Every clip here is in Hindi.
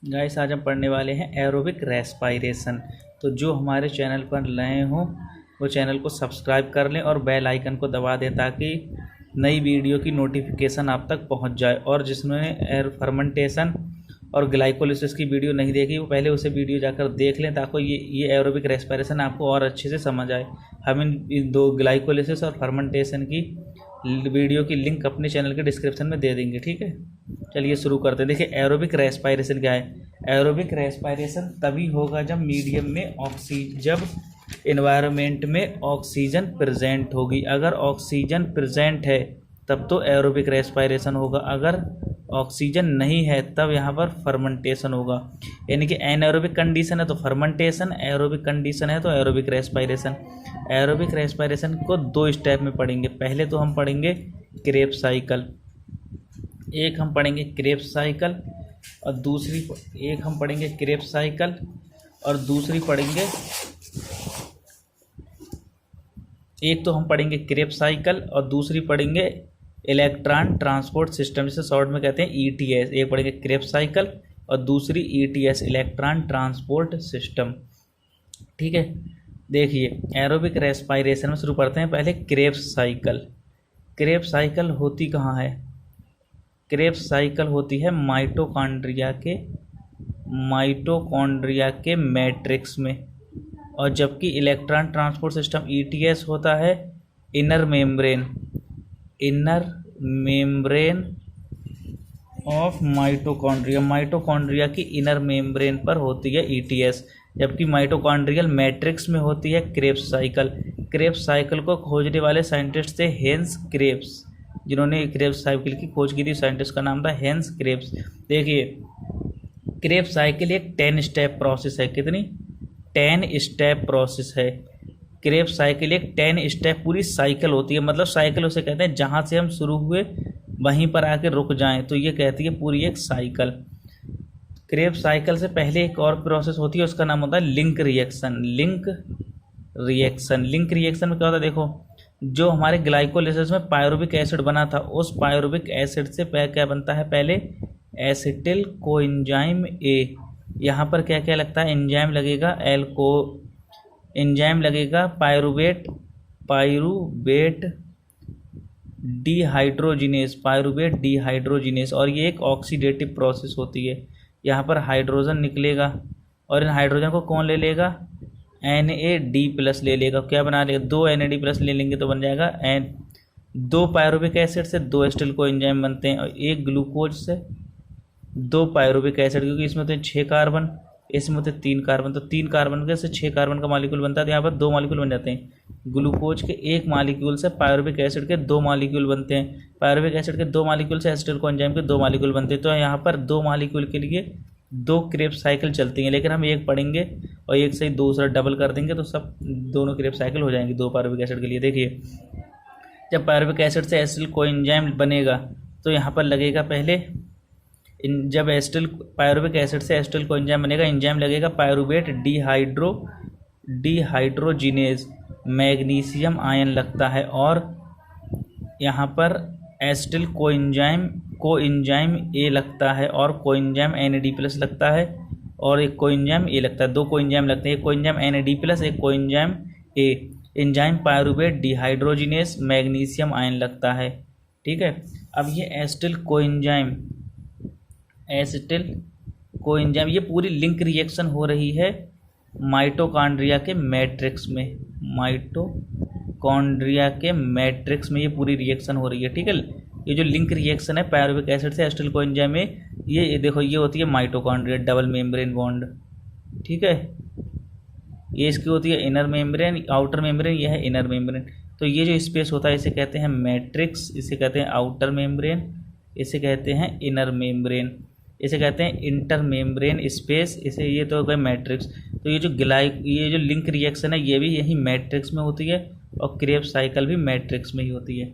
गाइस आज हम पढ़ने वाले हैं एरोबिक रेस्पायरेशन। तो जो हमारे चैनल पर नए हों वो चैनल को सब्सक्राइब कर लें और बेल आइकन को दबा दें ताकि नई वीडियो की नोटिफिकेशन आप तक पहुंच जाए। और जिसने एयर फर्मेंटेशन और ग्लाइकोलिसिस की वीडियो नहीं देखी वो पहले उसे वीडियो जाकर देख लें ताकि ये एरोबिक रेस्पायरेशन आपको और अच्छे से समझ आए। हम इन दो ग्लाइकोलिसिस और फर्मेंटेशन की वीडियो की लिंक अपने चैनल के डिस्क्रिप्शन में दे देंगे, ठीक है। चलिए शुरू करते हैं। देखिए एरोबिक रेस्पायरेशन क्या है। एरोबिक रेस्पायरेशन तभी होगा जब मीडियम में जब एनवायरनमेंट में ऑक्सीजन प्रेजेंट होगी। अगर ऑक्सीजन प्रेजेंट है तब तो एरोबिक रेस्पायरेशन होगा, अगर ऑक्सीजन नहीं है तब यहाँ पर फर्मेंटेशन होगा। यानी कि एनएरोबिक कंडीशन है तो फर्मेंटेशन, एरोबिक कंडीशन है तो एरोबिक रेस्पायरेशन। एरोबिक रेस्पायरेशन को दो स्टेप में पढ़ेंगे। पहले तो हम पढ़ेंगे क्रेब्स साइकिल, एक हम पढ़ेंगे क्रेब्स साइकिल और दूसरी एक हम पढ़ेंगे क्रेब्स साइकिल और दूसरी पढ़ेंगे एक तो हम पढ़ेंगे क्रेब्स साइकिल और दूसरी पढ़ेंगे इलेक्ट्रॉन ट्रांसपोर्ट सिस्टम, जिसे शॉर्ट में कहते हैं ईटीएस। एक पढ़ेंगे क्रेब्स साइकिल और दूसरी ईटीएस इलेक्ट्रॉन ट्रांसपोर्ट सिस्टम, ठीक है। देखिए एरोबिक रेस्पायरेशन में शुरू करते हैं। पहले क्रेब्स साइकिल। क्रेब्स साइकिल होती कहाँ है? क्रेब्स साइकिल होती है माइटोकॉन्ड्रिया के मैट्रिक्स में, और जबकि इलेक्ट्रॉन ट्रांसपोर्ट सिस्टम ईटीएस होता है inner membrane of mitochondria. Mitochondria की इनर मेम्ब्रेन पर होती है ईटीएस, जबकि माइटोकॉन्ड्रियल मैट्रिक्स में होती है क्रेब्स साइकिल। क्रेब्स साइकिल को खोजने वाले साइंटिस्ट थे हेंस क्रेब्स, जिन्होंने क्रेब्स साइकिल की खोज की थी। साइंटिस्ट का नाम था हेंस क्रेब्स। देखिए क्रेब्स साइकिल एक 10 स्टेप प्रोसेस है। कितनी? 10 स्टेप प्रोसेस है। क्रेब्स साइकिल एक 10 स्टेप पूरी साइकिल होती है। मतलब साइकिल उसे कहते हैं जहाँ से हम शुरू हुए वहीं पर आके रुक जाएं, तो ये कहती है पूरी एक साइकिल। क्रेब्स साइकिल से पहले एक और प्रोसेस होती है, उसका नाम होता है लिंक रिएक्शन लिंक रिएक्शन में क्या होता है? देखो जो हमारे ग्लाइकोलिसिस में पायरुविक एसिड बना था, उस पायरुविक एसिड से क्या बनता है? पहले एसिटिल कोएंजाइम ए। यहाँ पर क्या क्या लगता है? एंजाइम लगेगा, एंजाइम लगेगा पायरुवेट डिहाइड्रोजिनेस, और ये एक ऑक्सीडेटिव प्रोसेस होती है। यहाँ पर हाइड्रोजन निकलेगा और इन हाइड्रोजन को कौन ले लेगा? NAD+ ले लेगा। क्या बना लेगा? 2 NAD+ ले लेंगे तो बन जाएगा दो पायरुविक एसिड से 2 एसिटिल कोएंजाइम बनते हैं, और एक ग्लूकोज से 2 पायरुविक एसिड, क्योंकि इसमें होते हैं 6 कार्बन, इसमें होते हैं 3 कार्बन, तो 3 कार्बन के से 6 कार्बन का मॉलिक्यूल बनता है, तो यहाँ पर 2 मॉलिक्यूल बन जाते हैं। ग्लूकोज के 1 मॉलिक्यूल से पायरुविक एसिड के 2 मॉलिक्यूल बनते हैं, पायरुविक एसिड के 2 मॉलिक्यूल से एसिटिल कोएंजाइम के 2 मॉलिक्यूल बनते हैं। तो यहाँ पर 2 मॉलिक्यूल के लिए 2 क्रेब्स साइकिल चलती हैं, लेकिन हम एक पढ़ेंगे और एक से ही दूसरा डबल कर देंगे तो सब दोनों क्रेब्स साइकिल हो जाएंगी 2 पायरुविक एसिड के लिए। देखिए जब पायरुविक एसिड से एसिटिल कोएंजाइम बनेगा तो यहाँ पर लगेगा पहले जब पायरुविक एसिड से एसिटिल कोएंजाइम बनेगा, एंजाइम लगेगा पायरुवेट डिहाइड्रोजिनेज, मैग्नीशियम आयन लगता है, और यहाँ पर एसिटिल कोएंजाइम ए लगता है, और कोएंजाइम NAD+ लगता है, और एक कोएंजाइम ए लगता है। 2 कोएंजाइम लगते हैं, एक कोएंजाइम NAD+, एक coenzyme A. Enzyme pyruvate dehydrogenase, magnesium ion लगता है, ठीक है। अब ये एसिटिल कोएंजाइम ये पूरी लिंक रिएक्शन हो रही है माइटोकॉन्ड्रिया के मैट्रिक्स में, ये पूरी रिएक्शन हो रही है, ठीक है। ये जो लिंक रिएक्शन है पायरुविक एसिड से एसिटिल कोएंजाइम में, ये देखो ये होती है माइटोकॉन्ड्रिया डबल मेम्ब्रेन बॉन्ड, ठीक है। ये इसकी होती है इनर मेम्ब्रेन, आउटर मेम्ब्रेन, ये है इनर मेम्ब्रेन। तो ये जो स्पेस होता है इसे कहते हैं मैट्रिक्स, इसे कहते हैं आउटर मेम्ब्रेन, इसे कहते हैं इनर मेम्ब्रेन, इसे कहते हैं इंटर मेम्ब्रेन स्पेस, इसे ये तो हो गए मैट्रिक्स। तो ये जो लिंक रिएक्शन है ये भी यही मैट्रिक्स में होती है, और क्रेब्स साइकिल भी मैट्रिक्स में ही होती है।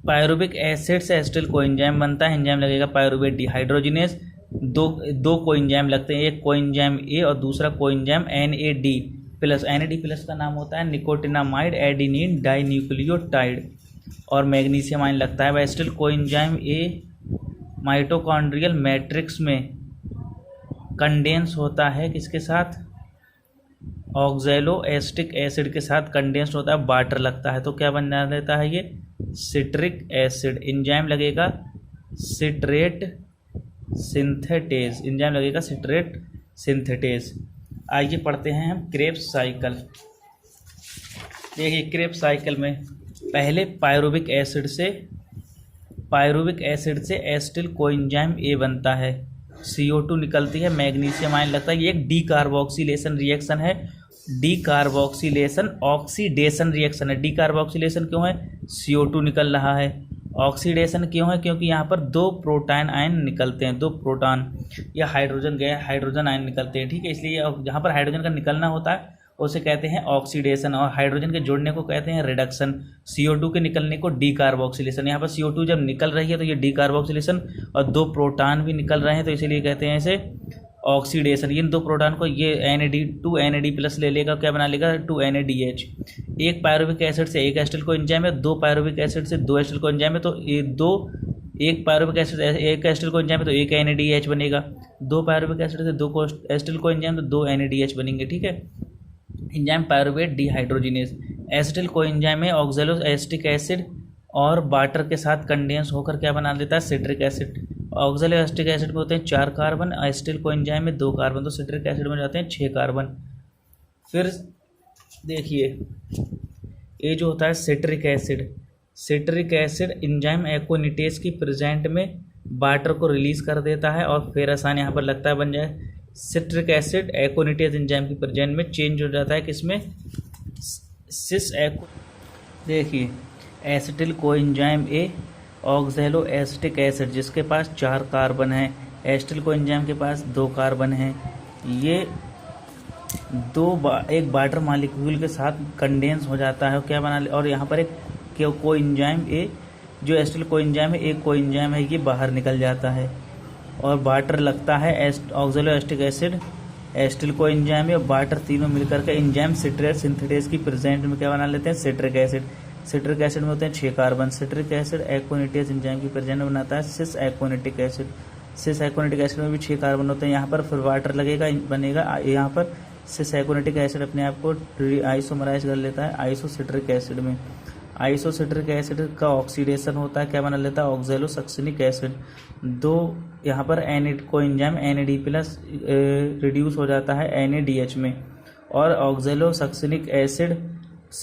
पायरुविक एसिड से एसिटिल कोएंजाइम बनता है, एंजाइम लगेगा पायरुवेट डिहाइड्रोजिनेज, दो कोएंजाइम लगते हैं, एक कोएंजाइम ए और दूसरा कोएंजाइम NAD+। का नाम होता है निकोटिनामाइड एडिनिन डाइन्यूक्लियोटाइड, और मैग्नीशियम आयन लगता है। एसिटिल कोएंजाइम ए माइटोकॉन्ड्रियल मैट्रिक्स में कंडेंस होता है किसके साथ, ऑक्जेलो एसिटिक एसिड के साथ कंडेंस होता है, वाटर लगता है तो क्या बन देता है ये सिट्रिक एसिड। एंजाइम लगेगा सिट्रेट सिंथेटेज, एंजाइम लगेगा सिट्रेट सिंथेटेज। आइए पढ़ते हैं हम क्रेब्स साइकिल। देखिए क्रेब्स साइकिल में पहले पायरुविक एसिड से एसिटिल कोएंजाइम ए बनता है, CO2 निकलती है, मैग्नीशियम आयन लगता है। ये एक डीकार्बोक्सिलेशन रिएक्शन है, डीकार्बोक्सिलेशन ऑक्सीडेशन रिएक्शन है। डीकार्बोक्सिलेशन क्यों है, CO2 निकल रहा है। ऑक्सीडेशन क्यों है, क्योंकि यहाँ पर 2 प्रोटॉन आयन निकलते हैं, 2 प्रोटॉन या हाइड्रोजन आयन निकलते हैं, ठीक है। इसलिए जहाँ पर हाइड्रोजन का निकलना होता है उसे कहते हैं ऑक्सीडेशन, और हाइड्रोजन के जोड़ने को कहते हैं रिडक्शन। CO2 के निकलने को डीकार्बोक्सिलेशन। यहाँ पर CO2 जब निकल रही है तो ये डीकार्बोक्सिलेशन, और 2 प्रोटॉन भी निकल रहे हैं तो इसीलिए कहते हैं इसे ऑक्सीडेशन। इन 2 प्रोटॉन को ये NAD2 ले लेगा, क्या बना लेगा 2NADH। एक पायरुविक एसिड से एक एसिटिल कोएंजाइम है, 2 पायरुविक एसिड से 2 एसिटिल कोएंजाइम है तो एक पायरुविक एसिड एक एसिटिल कोएंजाइम है तो एक NADH बनेगा। 2 पायरुविक एसिड से 2 एसिटिल कोएंजाइम तो 2 NADH बनेंगे, ठीक है। Enzyme pyruvate dehydrogenase. Acetyl coenzyme में ऑक्जेलो एसिटिक एसिड और वाटर के साथ कंडेंस होकर क्या बना देता है सिट्रिक एसिड। ऑक्जेलो एसिटिक एसिड में होते हैं 4 कार्बन, एसिटिल कोएंजाइम में 2 कार्बन, तो सिट्रिक एसिड में जाते हैं 6 कार्बन। फिर देखिए ये जो होता है सिट्रिक एसिड एंजाइम एक्वानिटेज की प्रेजेंट में वाटर को रिलीज कर देता है और फिर आसान यहाँ पर लगता है बन जाए। सिट्रिक एसिड एक्वानिटेज एंजाइम की प्रेजेंट में चेंज हो जाता है किसमें, सिस एक्वा। देखिए एसिटिल कोएंजाइम ए ऑक्जेलो एसिटिक एसिड जिसके पास 4 कार्बन है, एसिटिल कोएंजाइम के पास 2 कार्बन है, ये एक वाटर मॉलिक्यूल के साथ कंडेंस हो जाता है, क्या बना ले। और यहाँ पर एक कोएंजाइम ए जो एसिटिल कोएंजाइम है, एक कोएंजाइम है, ये बाहर निकल जाता है और वाटर लगता है। ऑक्जेलो एसिटिक एसिड एसिटिल कोएंजाइम या वाटर तीनों मिलकर के एंजाइम सिट्रेट सिंथेटेज की प्रेजेंट में क्या बना लेते हैं सिट्रिक एसिड। सिट्रिक एसिड में होते हैं 6 कार्बन। सिट्रिक एसिड एक्वानिटेज एंजाइम की प्रेजेंट में बनाता है सिस एक्वानिटिक एसिड। सिस एक्वानिटिक एसिड में भी 6 कार्बन होते हैं। यहाँ पर फिर वाटर लगेगा, बनेगा यहाँ पर सिस एक्वानिटिक एसिड अपने आप को आइसोमराइज कर लेता है आइसोसिट्रिक एसिड में। आइसोसिट्रिक एसिड का ऑक्सीडेशन होता है, क्या बना लेता है ऑक्जेलो सक्सिनिक एसिड। 2 यहाँ पर कोएंजाइम NAD प्लस रिड्यूस हो जाता है NADH में, और ऑक्जेलो सक्सिनिक एसिड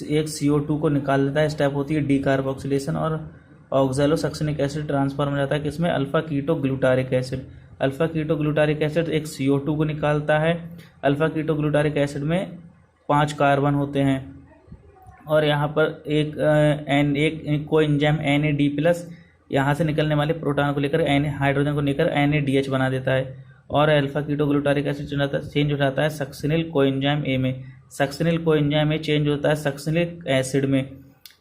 एक CO2 को निकाल लेता है। स्टेप होती है डीकार्बोक्सिलेशन और ऑक्जेलो सक्सिनिक एसिड ट्रांसफॉर्म हो जाता है किसमें, alpha keto glutaric acid. Alpha keto glutaric acid एक CO2 को निकालता है। अल्फा कीटो ग्लूटारिक एसिड में 5 कार्बन होते हैं और यहाँ पर एक कोएंजाइम NAD प्लस यहाँ से निकलने वाले प्रोटॉन को लेकर हाइड्रोजन को लेकर NADH बना देता है और alpha keto glutaric acid change हो जाता है सक्सिनिल कोएंजाइम ए में। सक्सिनिल कोएंजाइम ए चेंज होता है सक्सिनिक एसिड में।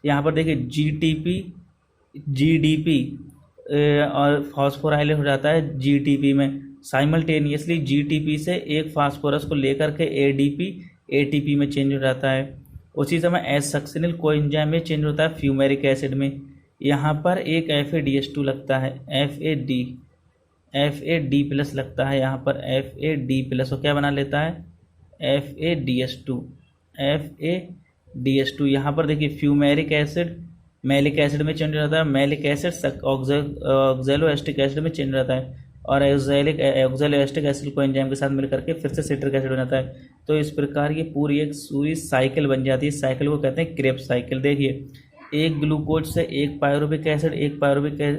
यहाँ पर देखिए GDP और फॉस्फोराइलेट हो जाता है GTP में। साइमल्टेनियसली GTP से एक फास्फोरस को लेकर के ATP में चेंज हो जाता है। उसी समय एस सक्सिनिल कोएंजाइम में चेंज होता है फ्यूमेरिक एसिड में। यहाँ पर एक FADH2 लगता है, FAD प्लस लगता है, यहाँ पर FAD प्लस को क्या बना लेता है FADH2। यहाँ पर देखिए फ्यूमेरिक एसिड मैलिक एसिड में चेंज हो जाता है, मैलिक एसिड ऑक्जेलो एसिटिक एसिड में चेंज हो जाता है और ऑक्जेलो एसिटिक एसिड कोएंजाइम के साथ मिलकर के फिर से सिट्रिक एसिड हो जाता है। तो इस प्रकार ये पूरी साइकिल बन जाती है। इस साइकिल को कहते हैं क्रेब्स साइकिल। देखिए एक ग्लूकोज से एक पायरुविक एसिड,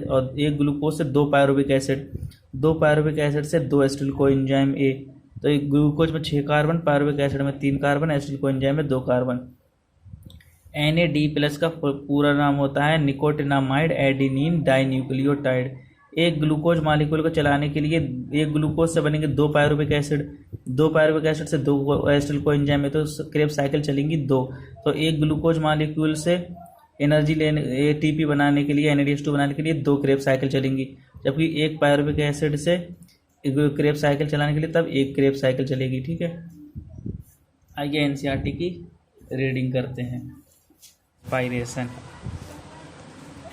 और एक ग्लूकोज से 2 पायरुविक एसिड, 2 पायरुविक एसिड से 2 एसिटिल कोएंजाइम ए। तो एक ग्लूकोज में 6 कार्बन, पायरुविक एसिड में 3 कार्बन, एसिटिल कोएंजाइम में 2 कार्बन। NAD प्लस का पूरा नाम होता है निकोटिनामाइड एडिनिन डाइन्यूक्लियोटाइड। एक ग्लूकोज मॉलिक्यूल को चलाने के लिए एक ग्लूकोज से बनेंगे 2 पायरुविक एसिड, 2 पायरुविक एसिड से 2 एसिटिल कोएंजाइम में, तो क्रेब्स साइकिल चलेंगी 2। तो एक ग्लूकोज मॉलिक्यूल से एनर्जी लेने ATP बनाने के लिए NADH2 बनाने के लिए 2 क्रेब्स साइकिल चलेंगी, जबकि एक पायरुविक एसिड से क्रेब्स साइकिल चलाने के लिए तब 1 क्रेब्स साइकिल चलेगी, ठीक है। आइए NCERT की रीडिंग करते हैं। पायरेशन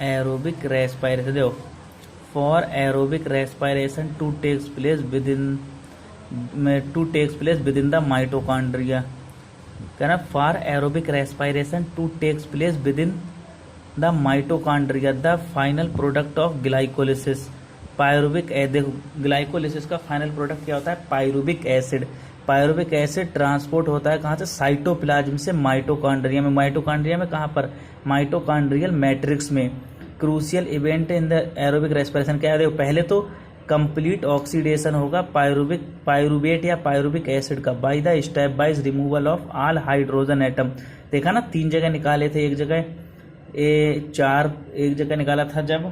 एरोबिक रेस्पायरेशन। देखो for aerobic respiration to takes place within the mitochondria. कहना for aerobic respiration to takes place within the mitochondria the final product of glycolysis pyruvic. देखो ग्लाइकोलिसिस का फाइनल प्रोडक्ट क्या होता है? Pyruvic acid. Pyruvic acid transport होता है कहाँ से? साइटोप्लाज्म से माइटोकॉन्ड्रिया में। माइटोकॉन्ड्रिया में कहाँ पर? माइटोकॉन्ड्रियल मैट्रिक्स में। Crucial event in the aerobic respiration क्या है? देखो पहले तो कंप्लीट ऑक्सीडेशन होगा पायरुवेट या पायरुविक एसिड का by the step wise removal of all hydrogen atom. देखा ना 3 जगह निकाले थे, एक जगह एक जगह निकाला था जब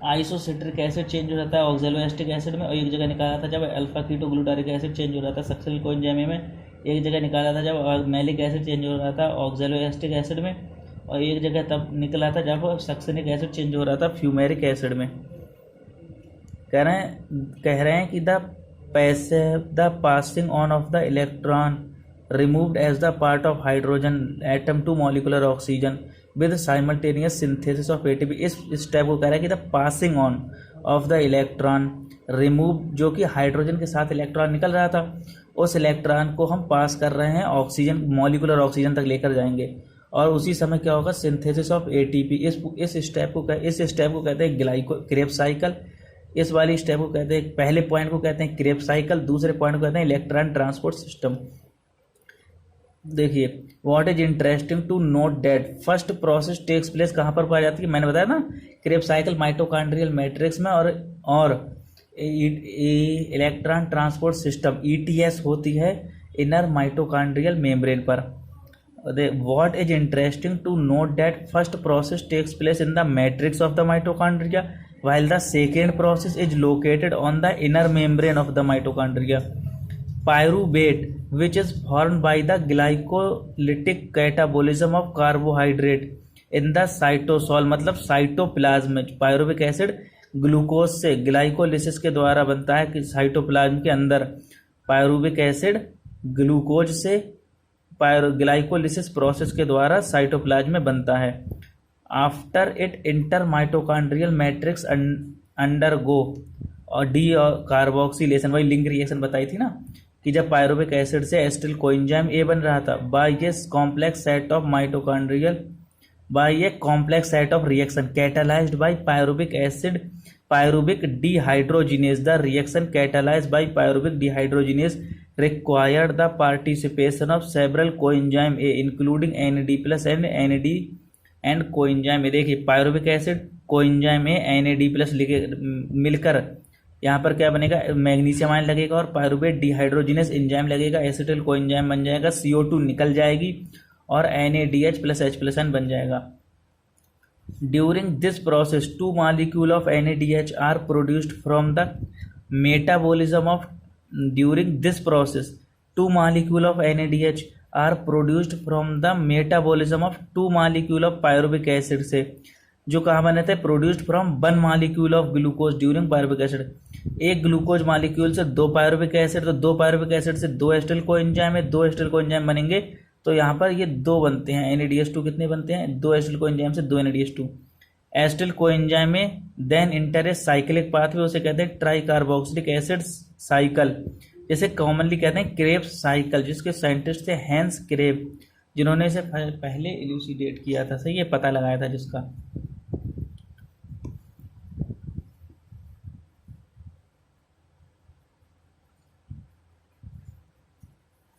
आइसोसिट्रिक एसिड चेंज हो जाता है ऑक्सैलोएस्टिक एसिड में, और एक जगह निकाला था जब अल्फा कीटोग्लूटारिक एसिड चेंज हो रहा था सक्सिल कोएंजाइम में। एक जगह निकाला था जब मैलिक एसिड चेंज हो रहा था ऑक्सैलोएस्टिक एसिड में, और एक जगह तब निकला था जब सक्सिनिक एसिड चेंज हो रहा था फ्यूमेरिक एसिड में। कह रहे हैं कि the passing on of the electron removed as the part of hydrogen atom to molecular oxygen with simultaneous synthesis of ATP. इस स्टेप को कह रहा है कि the passing on of the electron remove, जो कि हाइड्रोजन के साथ इलेक्ट्रॉन निकल रहा था, उस इलेक्ट्रॉन को हम पास कर रहे हैं ऑक्सीजन, मॉलिकुलर ऑक्सीजन तक लेकर जाएंगे, और उसी समय क्या होगा? Synthesis of ATP. इस स्टेप को कहते हैं क्रेब्स साइकिल। इस वाली स्टेप को कहते हैं, पहले पॉइंट को कहते हैं क्रेब्स साइकिल, दूसरे पॉइंट को कहते हैं इलेक्ट्रॉन ट्रांसपोर्ट सिस्टम। देखिए what is interesting to note that first process takes place कहाँ पर पाई जाती है? मैंने बताया ना क्रेब्स साइकिल माइटोकॉन्ड्रियल मैट्रिक्स में, और इलेक्ट्रॉन ट्रांसपोर्ट सिस्टम ईटीएस होती है इनर माइटोकॉन्ड्रियल मेम्ब्रेन पर। What is interesting to note that first process takes place in the matrix of the mitochondria while the second process is located on the inner membrane of the mitochondria. Pyruvate, which is formed by the glycolytic catabolism of carbohydrate in the cytosol, मतलब साइटोप्लाज्म में पायरुविक एसिड ग्लूकोज से ग्लाइकोलिसिस के द्वारा बनता है कि साइटोप्लाज्म के अंदर पायरुविक एसिड ग्लूकोज से ग्लाइकोलिसिस प्रोसेस के द्वारा साइटोप्लाज्म में बनता है। After it inter mitochondrial matrix undergo और डी कार्बोक्सिलेशन, वही लिंक रिएक्शन बताई थी ना कि जब पायरुविक एसिड से एसिटिल कोएंजाइम ए बन रहा था by a complex set of reaction catalysed by pyruvic acid pyruvic dehydrogenase. The reaction catalysed by pyruvic dehydrogenase required the participation of several coenzyme A including NAD+ and NAD and coenzyme में। देखिए पायरुविक एसिड कोएंजाइम में NAD+ मिलकर यहाँ पर क्या बनेगा? मैग्नीशियम आयन लगेगा और पायरुवेट डिहाइड्रोजिनेस एंजाइम लगेगा, एसिटिल कोएंजाइम बन जाएगा, CO2 निकल जाएगी और NADH+H+N बन जाएगा। During this process 2 molecule of NADH are produced from the metabolism of during this process 2 molecule of NADH are produced from the metabolism of 2 molecule of pyruvic acid से, जो कहाँ बने थे? Produced from 1 molecule of glucose during pyruvic acid. एक ग्लूकोज मॉलिक्यूल से 2 पायरुविक एसिड, तो 2 पायरुविक एसिड से 2 एसिटिल कोएंजाइम है, 2 एसिटिल कोएंजाइम बनेंगे, तो यहाँ पर ये 2 बनते हैं। NADH2 कितने बनते हैं? 2 एसिटिल कोएंजाइम से 2 NADH2 एसिटिल कोएंजाइम में then enter a cyclic pathway, उसे कहते हैं ट्राई कार्बोक्सिलिक एसिड साइकिल, जैसे कॉमनली कहते हैं क्रेब्स साइकिल, जिसके साइंटिस्ट थे हैंस क्रेब, जिन्होंने इसे पहले इल्यूसिडेट किया था, सही ये पता लगाया था जिसका।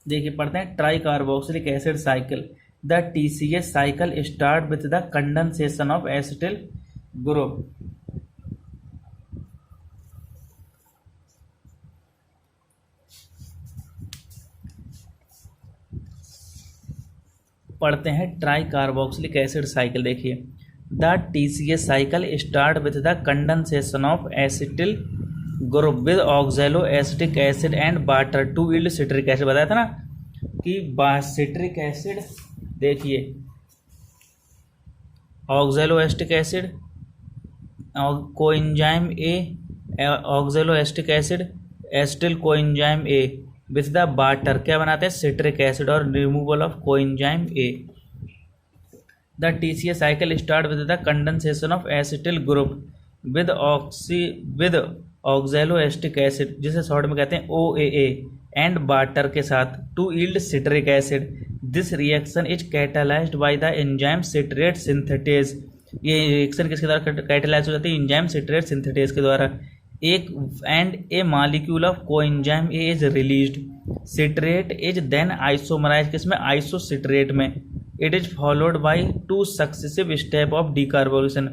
देखिए पढ़ते हैं tricarboxylic acid cycle. The TCA cycle start with the condensation of acetyl group. पढ़ते हैं ट्राई कार्बोक्सिलिक एसिड साइकिल। देखिए the TCA cycle start with the condensation of acetyl group with oxaloacetic acid and water to yield citric acid. बताया था ना कि सिट्रिक एसिड, देखिए oxaloacetic acid coenzyme A, oxaloacetic acid acetyl coenzyme A with the water क्या बनाते हैं? सिट्रिक एसिड और removal of coenzyme A. The TCA cycle start with the condensation of acetyl group with oxaloacetic acid, जिसे शॉर्ट में कहते हैं OAA, एंड वाटर के साथ to yield citric acid. This reaction is catalysed by the enzyme citrate synthetase. ये रिएक्शन किसके द्वारा कैटालाइज हो जाती है? एंजाइम सिट्रेट सिंथेटेज के द्वारा। एक and a molecule of coenzyme A is released. Citrate is then isomerise, किसमें? आइसोसिट्रेट में। It is followed by 2 successive step of decarbonation.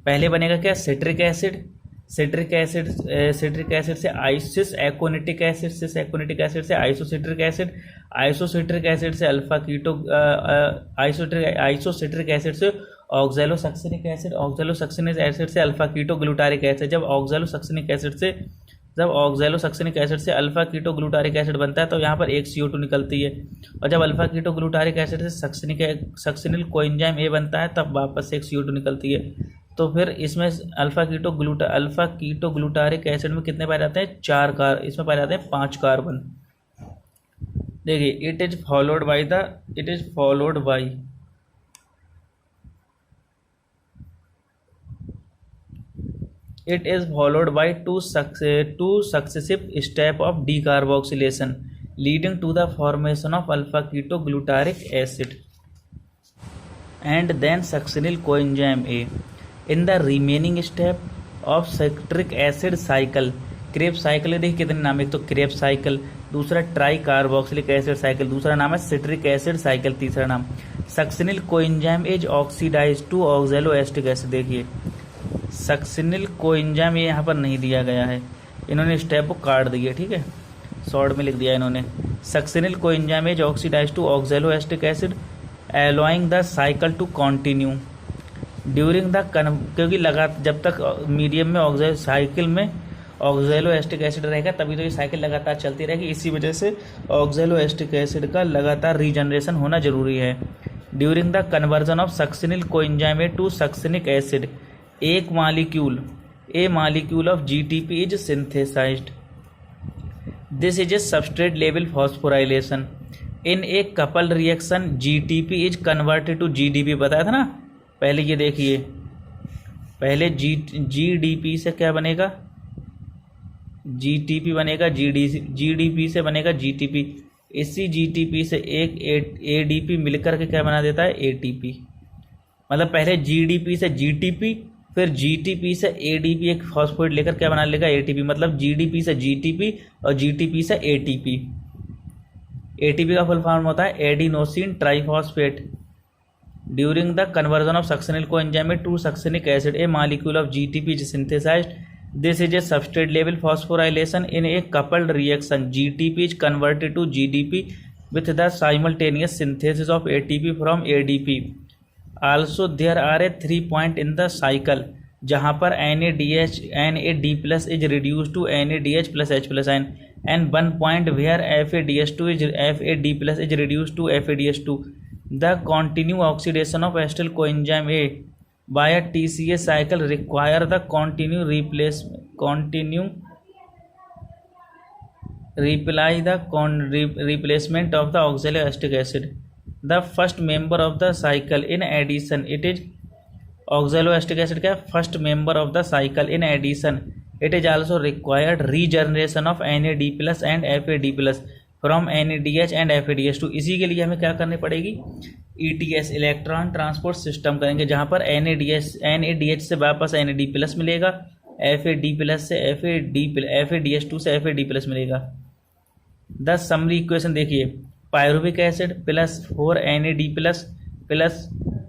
पहले बनेगा क्या? Citric acid. सिट्रिक एसिड से cis aconitic acid, cis aconitic acid से आइसोसिट्रिक एसिड, आइसोसिट्रिक एसिड से अल्फा कीटो आइसोसिट्रिक एसिड से ऑक्सैलोसक्सिनिक एसिड, ऑक्सैलोसक्सिनिक एसिड से अल्फा कीटो ग्लूटारिक एसिड। जब ऑक्सैलोसक्सिनिक एसिड से अल्फा कीटो ग्लूटारिक एसिड बनता है तो यहाँ पर एक CO2 निकलती है, और जब अल्फा कीटो ग्लूटारिक एसिड से सक्सिनिल कोएंजाइम ए बनता है तब वापस से एक CO2 निकलती है। तो फिर इसमें अल्फा कीटो ग्लूटारिक एसिड में कितने पाए जाते हैं? 4 इसमें पाए जाते हैं 5 कार्बन। देखिए, it is followed by 2 successive step of decarboxylation leading to the formation of alpha keto glutaric acid and then succinyl coenzyme A. In the remaining step of citric acid cycle, Krebs cycle, देखिए कितने नाम, एक तो क्रेब्स साइकिल, दूसरा ट्राई कार्बोक्सिलिक एसिड साइकिल, दूसरा नाम है सिट्रिक एसिड साइकिल, तीसरा नाम succinyl coenzyme is oxidise to oxaloacetic acid. देखिए सक्सिनिल कोएंजाइम ये यहाँ पर नहीं दिया गया है, इन्होंने स्टेप को काट दिया, ठीक है, शॉर्ट में लिख दिया इन्होंने। Succinyl coenzyme is oxidise to oxaloacetic acid allowing the cycle to continue during the, क्योंकि जब तक मीडियम में साइकिल में ऑक्सैलोएस्टिक एसिड रहेगा तभी तो ये साइकिल लगातार चलती रहेगी। इसी वजह से ऑक्सैलोएस्टिक एसिड का लगातार रीजनरेशन होना जरूरी है। During the conversion of succinyl coenzyme to succinic acid a molecule of GTP is synthesized. This is a substrate level phosphorylation in a couple reaction. GTP is converted to GDP, बताया था ना पहले। ये देखिए, पहले GDP से क्या बनेगा? GTP बनेगा, GDP से बनेगा GTP। इसी GTP से एक ADP मिलकर के क्या बना देता है? ATP। मतलब पहले GDP से GTP, फिर GTP से ADP, एक फॉस्फेट लेकर क्या बना लेगा? ATP। मतलब GDP से GTP और GTP से ATP। ATP का फुल फॉर्म होता है adenosine triphosphate. During the conversion of succinyl coenzyme to succinic acid a molecule of GTP is synthesized. This is a substrate level phosphorylation in a coupled reaction. GTP is converted to GDP with the simultaneous synthesis of ATP from ADP. Also there are 3 points in the cycle जहाँ पर NAD plus is reduced to NADH plus H plus ion, and 1 point where FAD plus is reduced to FADH2. The continued oxidation of acetyl coenzyme A by a TCA cycle require the continued replacement of the oxaloacetic acid. The first member of the cycle in addition, it is oxaloacetic acid का first member of the cycle. In addition, it is also required regeneration of NAD plus and FAD plus from NADH and FADH2. इसी के लिए हमें क्या करनी पड़ेगी? ETS इलेक्ट्रॉन ट्रांसपोर्ट सिस्टम करेंगे, जहाँ पर NADH से वापस NAD प्लस मिलेगा, FAD प्लस से FADH2 से FAD प्लस मिलेगा। 10 समरी इक्वेशन देखिए, pyruvic acid plus 4 NAD plus plus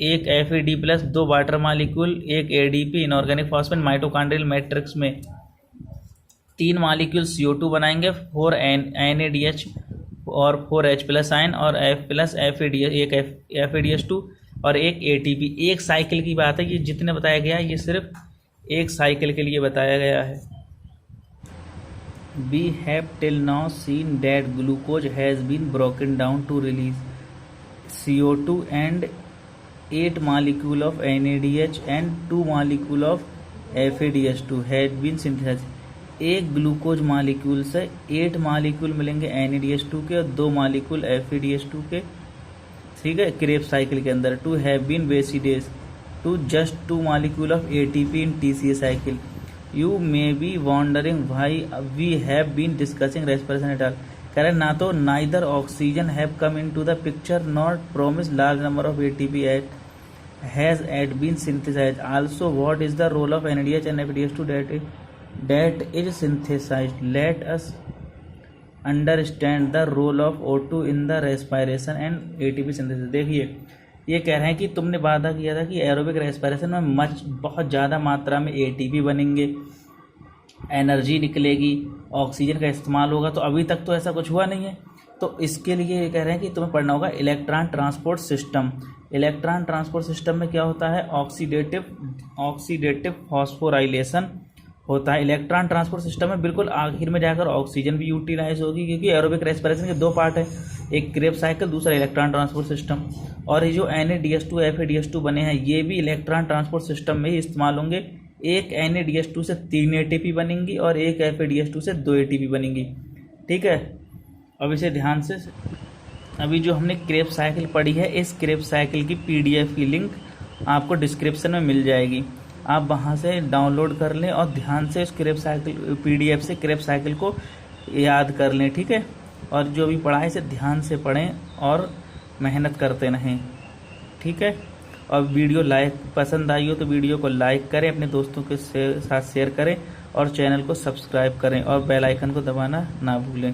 1 FAD plus 2 water molecule 1 ADP inorganic phosphate mitochondrial matrix में 3 मॉलिक्यूल CO2 बनाएंगे, 4 NADH और 4H प्लस आयन और F प्लस FADH2 और एक ATP। एक साइकिल की बात है, ये जितने बताया गया है ये सिर्फ एक साइकिल के लिए बताया गया है। We have till now seen that glucose has been broken down to release CO2 and 8 molecule of NADH and 2 molecule of FADH2 has been synthesized। एक ग्लूकोज मालिक्यूल से 8 मालिक्यूल मिलेंगे NADH2 के और 2 मालिक्यूल FADH2 के, ठीक है, क्रेब्स साइकिल के अंदर। To have been besides to just 2 molecule of ATP in TCA cycle. You may be wondering why we have been discussing respiration at all. कह रहे ना तो neither oxygen have come into the picture not promise large number of ATP at has at been synthesized. Also, what is the role of NADH and FADH2 that is synthesized? Let us understand the role of O2 in the respiration and ATP synthesis. देखिए ये कह रहे हैं कि तुमने वादा किया था कि एरोबिक रेस्पिरेशन में बहुत ज़्यादा मात्रा में ATP बनेंगे, एनर्जी निकलेगी, ऑक्सीजन का इस्तेमाल होगा। तो अभी तक तो ऐसा कुछ हुआ नहीं है। तो इसके लिए ये कह रहे हैं कि तुम्हें पढ़ना होगा electron transport system. Electron transport system में क्या होता है? ऑक्सीडेटिव फॉस्फोराइलेशन होता है। इलेक्ट्रॉन ट्रांसपोर्ट सिस्टम में बिल्कुल आखिर में जाकर ऑक्सीजन भी यूटिलाइज होगी, क्योंकि एरोबिक रेस्पिरेशन के दो पार्ट है, एक क्रेब्स साइकिल, दूसरा इलेक्ट्रॉन ट्रांसपोर्ट सिस्टम। और ये जो NADH2 FADH2 बने हैं ये भी इलेक्ट्रॉन ट्रांसपोर्ट सिस्टम में ही इस्तेमाल होंगे। एक NADH2 से 3 ATP बनेंगी और एक FADH2 से 2 ATP बनेंगी। ठीक है, अब इसे ध्यान से, अभी जो हमने क्रेब्स साइकिल पढ़ी है, इस क्रेब्स साइकिल की PDF की लिंक आपको डिस्क्रिप्शन में मिल जाएगी। आप वहां से डाउनलोड कर लें और ध्यान से इस क्रेब्स साइकिल PDF से क्रेब्स साइकिल को याद कर लें। ठीक है, और जो भी पढ़ा है इसे ध्यान से पढ़ें और मेहनत करते रहें। ठीक है, और वीडियो पसंद आई हो तो वीडियो को लाइक करें, अपने दोस्तों के साथ शेयर करें और चैनल को सब्सक्राइब करें और बेल आइकन को दबाना ना भूलें।